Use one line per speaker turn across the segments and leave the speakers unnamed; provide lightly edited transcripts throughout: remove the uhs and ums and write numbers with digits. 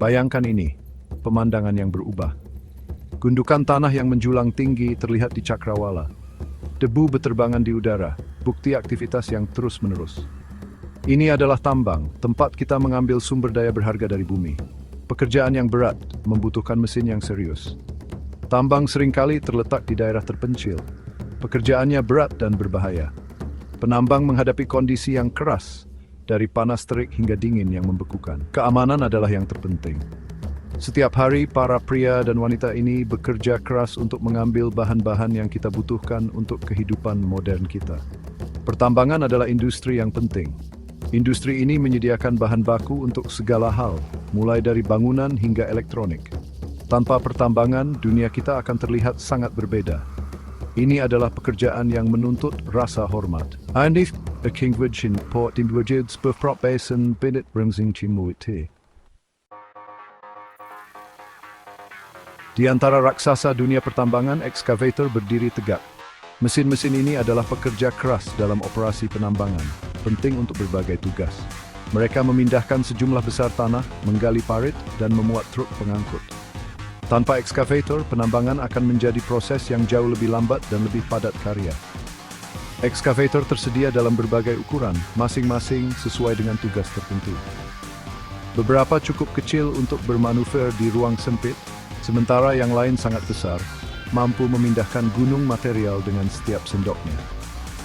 Bayangkan ini, pemandangan yang berubah. Gundukan tanah yang menjulang tinggi terlihat di cakrawala. Debu beterbangan di udara, bukti aktivitas yang terus-menerus. Ini adalah tambang, tempat kita mengambil sumber daya berharga dari bumi. Pekerjaan yang berat, membutuhkan mesin yang serius. Tambang seringkali terletak di daerah terpencil. Pekerjaannya berat dan berbahaya. Penambang menghadapi kondisi yang keras, dari panas terik hingga dingin yang membekukan. Keamanan adalah yang terpenting. Setiap hari, para pria dan wanita ini bekerja keras untuk mengambil bahan-bahan yang kita butuhkan untuk kehidupan modern kita. Pertambangan adalah industri yang penting. Industri ini menyediakan bahan baku untuk segala hal, mulai dari bangunan hingga elektronik. Tanpa pertambangan, dunia kita akan terlihat sangat berbeda. Ini adalah pekerjaan yang menuntut rasa hormat. Andi Kingwich in Port Dimwajid's Bufprop Basin Bidit Rimsing Chimuiti. Di antara raksasa dunia pertambangan, ekskavator berdiri tegak. Mesin-mesin ini adalah pekerja keras dalam operasi penambangan, penting untuk berbagai tugas. Mereka memindahkan sejumlah besar tanah, menggali parit, dan memuat truk pengangkut. Tanpa ekskavator, penambangan akan menjadi proses yang jauh lebih lambat dan lebih padat karya. Ekskavator tersedia dalam berbagai ukuran, masing-masing sesuai dengan tugas tertentu. Beberapa cukup kecil untuk bermanuver di ruang sempit, sementara yang lain sangat besar, mampu memindahkan gunung material dengan setiap sendoknya.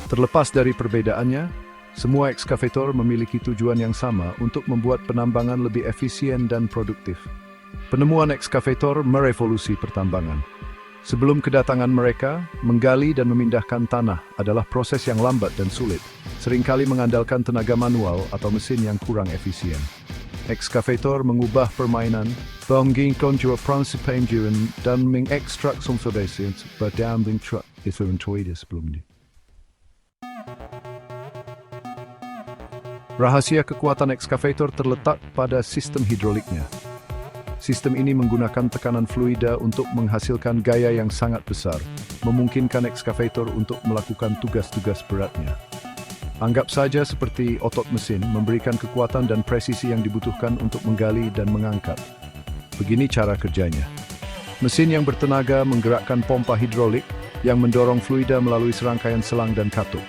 Terlepas dari perbedaannya, semua ekskavator memiliki tujuan yang sama untuk membuat penambangan lebih efisien dan produktif. Penemuan ekskavator merevolusi pertambangan. Sebelum kedatangan mereka, menggali dan memindahkan tanah adalah proses yang lambat dan sulit, seringkali mengandalkan tenaga manual atau mesin yang kurang efisien. Ekskavator mengubah permainan, menginginkan jua pransipenjuan dan mengekstrak sumber berdambing truk itu mentoide sebelumnya. Rahasia kekuatan ekskavator terletak pada sistem hidroliknya. Sistem ini menggunakan tekanan fluida untuk menghasilkan gaya yang sangat besar, memungkinkan ekskavator untuk melakukan tugas-tugas beratnya. Anggap saja seperti otot mesin memberikan kekuatan dan presisi yang dibutuhkan untuk menggali dan mengangkat. Begini cara kerjanya. Mesin yang bertenaga menggerakkan pompa hidrolik yang mendorong fluida melalui serangkaian selang dan katup.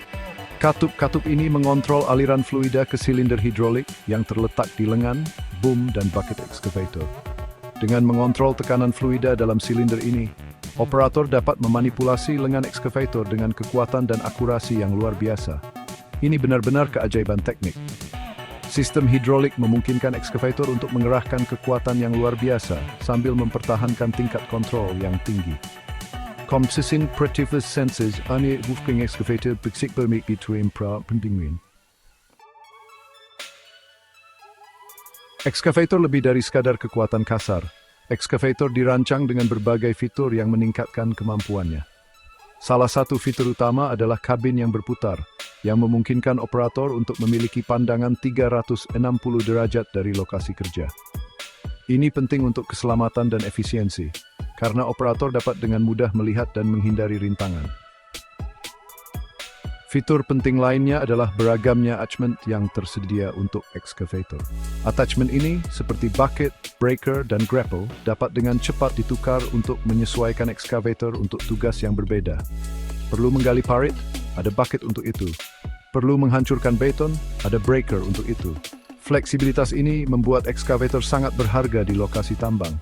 Katup-katup ini mengontrol aliran fluida ke silinder hidrolik yang terletak di lengan, boom, dan bucket ekskavator. Dengan mengontrol tekanan fluida dalam silinder ini, operator dapat memanipulasi lengan ekskavator dengan kekuatan dan akurasi yang luar biasa. Ini benar-benar keajaiban teknik. Sistem hidrolik memungkinkan ekskavator untuk mengerahkan kekuatan yang luar biasa sambil mempertahankan tingkat kontrol yang tinggi. Komposisi Practice Senses ane Wolfgang Excavator bersik bermik between pra-pentingwin. Ekskavator lebih dari sekadar kekuatan kasar. Ekskavator dirancang dengan berbagai fitur yang meningkatkan kemampuannya. Salah satu fitur utama adalah kabin yang berputar, yang memungkinkan operator untuk memiliki pandangan 360 derajat dari lokasi kerja. Ini penting untuk keselamatan dan efisiensi, karena operator dapat dengan mudah melihat dan menghindari rintangan. Fitur penting lainnya adalah beragamnya attachment yang tersedia untuk ekskavator. Attachment ini, seperti bucket, breaker, dan grapple, dapat dengan cepat ditukar untuk menyesuaikan ekskavator untuk tugas yang berbeda. Perlu menggali parit? Ada bucket untuk itu. Perlu menghancurkan beton? Ada breaker untuk itu. Fleksibilitas ini membuat ekskavator sangat berharga di lokasi tambang.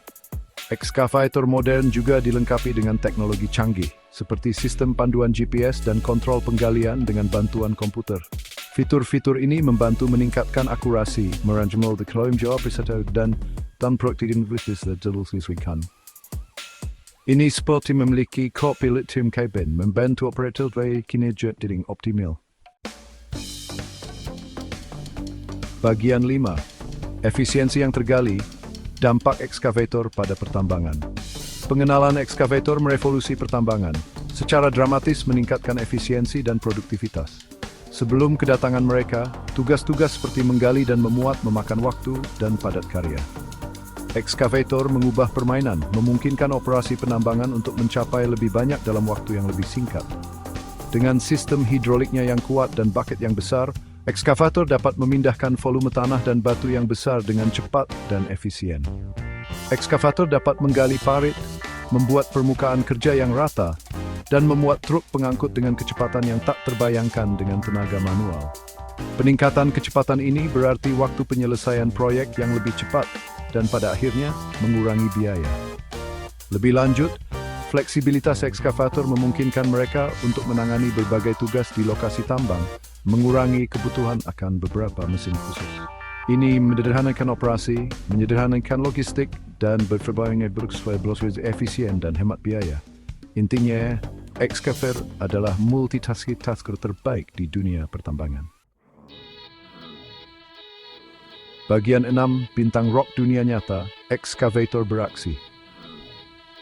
Ekskavator modern juga dilengkapi dengan teknologi canggih, seperti sistem panduan GPS dan kontrol penggalian dengan bantuan komputer. Fitur-fitur ini membantu meningkatkan akurasi, merancang job dan produktivitas dilakukan. Ini seperti memiliki co-pilot tim cabin, membantu operator kinerja dengan optimal. Bagian 5. Efisiensi yang tergali. Dampak ekskavator pada pertambangan. Pengenalan ekskavator merevolusi pertambangan, secara dramatis meningkatkan efisiensi dan produktivitas. Sebelum kedatangan mereka, tugas-tugas seperti menggali dan memuat memakan waktu dan padat karya. Ekskavator mengubah permainan, memungkinkan operasi penambangan untuk mencapai lebih banyak dalam waktu yang lebih singkat. Dengan sistem hidroliknya yang kuat dan bucket yang besar, Ekskavator dapat memindahkan volume tanah dan batu yang besar dengan cepat dan efisien. Ekskavator dapat menggali parit, membuat permukaan kerja yang rata, dan memuat truk pengangkut dengan kecepatan yang tak terbayangkan dengan tenaga manual. Peningkatan kecepatan ini berarti waktu penyelesaian proyek yang lebih cepat dan pada akhirnya mengurangi biaya. Lebih lanjut, fleksibilitas ekskavator memungkinkan mereka untuk menangani berbagai tugas di lokasi tambang, mengurangi kebutuhan akan beberapa mesin khusus. Ini menyederhanakan operasi, menyederhanakan logistik, dan berbagai berkelanjutan efisien dan hemat biaya. Intinya, ekskavator adalah multitasker terbaik di dunia pertambangan. Bagian 6, bintang rock dunia nyata, ekskavator beraksi.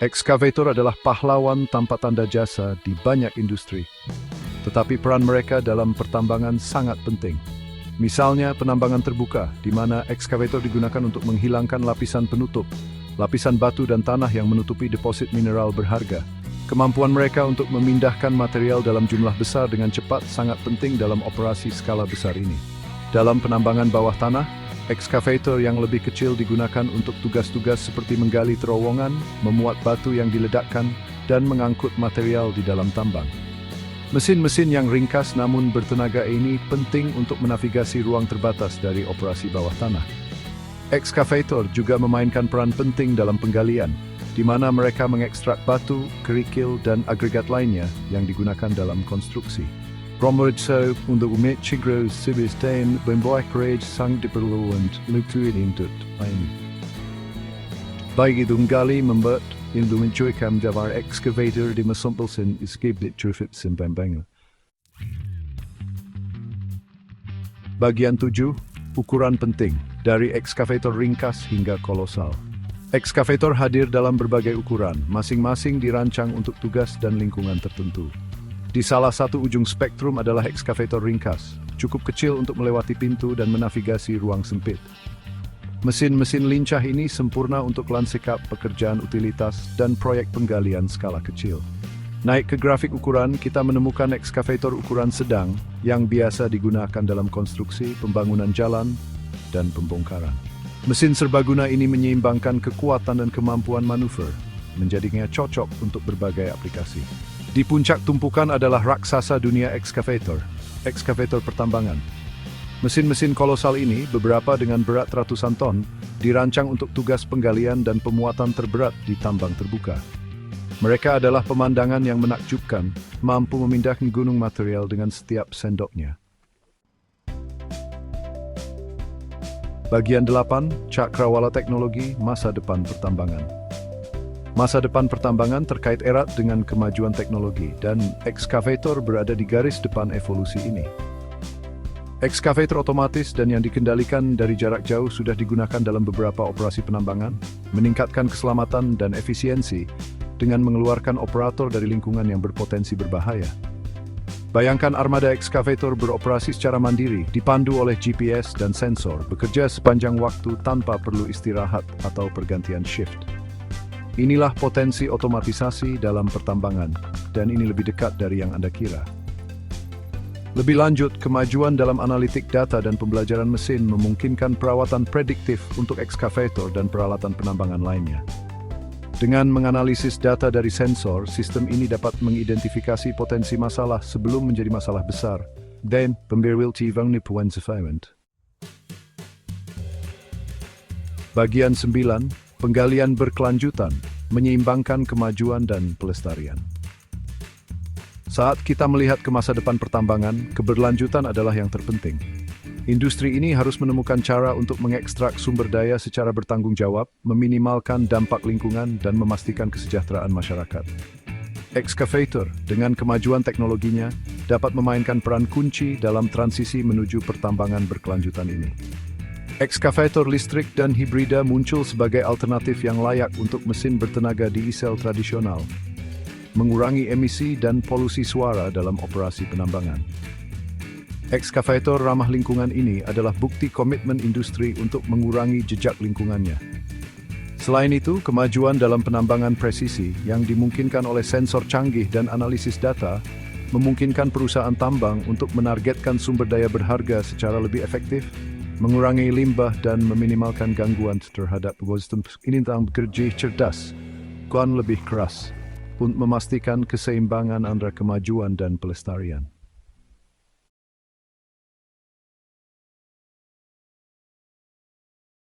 Ekskavator adalah pahlawan tanpa tanda jasa di banyak industri. Tetapi peran mereka dalam pertambangan sangat penting. Misalnya penambangan terbuka, di mana ekskavator digunakan untuk menghilangkan lapisan penutup, lapisan batu dan tanah yang menutupi deposit mineral berharga. Kemampuan mereka untuk memindahkan material dalam jumlah besar dengan cepat sangat penting dalam operasi skala besar ini. Dalam penambangan bawah tanah, ekskavator yang lebih kecil digunakan untuk tugas-tugas seperti menggali terowongan, memuat batu yang diledakkan, dan mengangkut material di dalam tambang. Mesin-mesin yang ringkas namun bertenaga ini penting untuk menavigasi ruang terbatas dari operasi bawah tanah. Ekskavator juga memainkan peran penting dalam penggalian, di mana mereka mengekstrak batu, kerikil, dan agregat lainnya yang digunakan dalam konstruksi. Romerso untuk umecigro sibistain membuat kerja sang diperluan lukuin indut lain. Baik itu menggali, membuat, Indo mencuikan davar ekskavator di mesumpulkan iskiblit trufit sembambangan. Bagian 7, ukuran penting, dari ekskavator ringkas hingga kolosal. Ekskavator hadir dalam berbagai ukuran, masing-masing dirancang untuk tugas dan lingkungan tertentu. Di salah satu ujung spektrum adalah ekskavator ringkas, cukup kecil untuk melewati pintu dan menavigasi ruang sempit. Mesin-mesin lincah ini sempurna untuk lanskap pekerjaan utilitas dan proyek penggalian skala kecil. Naik ke grafik ukuran, kita menemukan ekskavator ukuran sedang yang biasa digunakan dalam konstruksi, pembangunan jalan, dan pembongkaran. Mesin serbaguna ini menyeimbangkan kekuatan dan kemampuan manuver, menjadinya cocok untuk berbagai aplikasi. Di puncak tumpukan adalah raksasa dunia ekskavator, ekskavator pertambangan. Mesin-mesin kolosal ini, beberapa dengan berat ratusan ton, dirancang untuk tugas penggalian dan pemuatan terberat di tambang terbuka. Mereka adalah pemandangan yang menakjubkan, mampu memindahkan gunung material dengan setiap sendoknya. Bagian 8, cakrawala teknologi masa depan pertambangan. Masa depan pertambangan terkait erat dengan kemajuan teknologi, dan ekskavator berada di garis depan evolusi ini. Ekskavator otomatis dan yang dikendalikan dari jarak jauh sudah digunakan dalam beberapa operasi penambangan, meningkatkan keselamatan dan efisiensi dengan mengeluarkan operator dari lingkungan yang berpotensi berbahaya. Bayangkan armada ekskavator beroperasi secara mandiri, dipandu oleh GPS dan sensor, bekerja sepanjang waktu tanpa perlu istirahat atau pergantian shift. Inilah potensi otomatisasi dalam pertambangan, dan ini lebih dekat dari yang Anda kira. Lebih lanjut, kemajuan dalam analitik data dan pembelajaran mesin memungkinkan perawatan prediktif untuk ekskavator dan peralatan penambangan lainnya. Dengan menganalisis data dari sensor, sistem ini dapat mengidentifikasi potensi masalah sebelum menjadi masalah besar, dan memperbaiki penguasaan. Bagian 9, penggalian berkelanjutan, menyeimbangkan kemajuan dan pelestarian. Saat kita melihat ke masa depan pertambangan, keberlanjutan adalah yang terpenting. Industri ini harus menemukan cara untuk mengekstrak sumber daya secara bertanggung jawab, meminimalkan dampak lingkungan, dan memastikan kesejahteraan masyarakat. Ekskavator, dengan kemajuan teknologinya, dapat memainkan peran kunci dalam transisi menuju pertambangan berkelanjutan ini. Ekskavator listrik dan hibrida muncul sebagai alternatif yang layak untuk mesin bertenaga diesel tradisional, mengurangi emisi dan polusi suara dalam operasi penambangan. Ekskavator ramah lingkungan ini adalah bukti komitmen industri untuk mengurangi jejak lingkungannya. Selain itu, kemajuan dalam penambangan presisi yang dimungkinkan oleh sensor canggih dan analisis data memungkinkan perusahaan tambang untuk menargetkan sumber daya berharga secara lebih efektif, mengurangi limbah dan meminimalkan gangguan terhadap ekosistem. Ini tentang bekerja cerdas, lebih keras, untuk memastikan keseimbangan antara kemajuan dan pelestarian.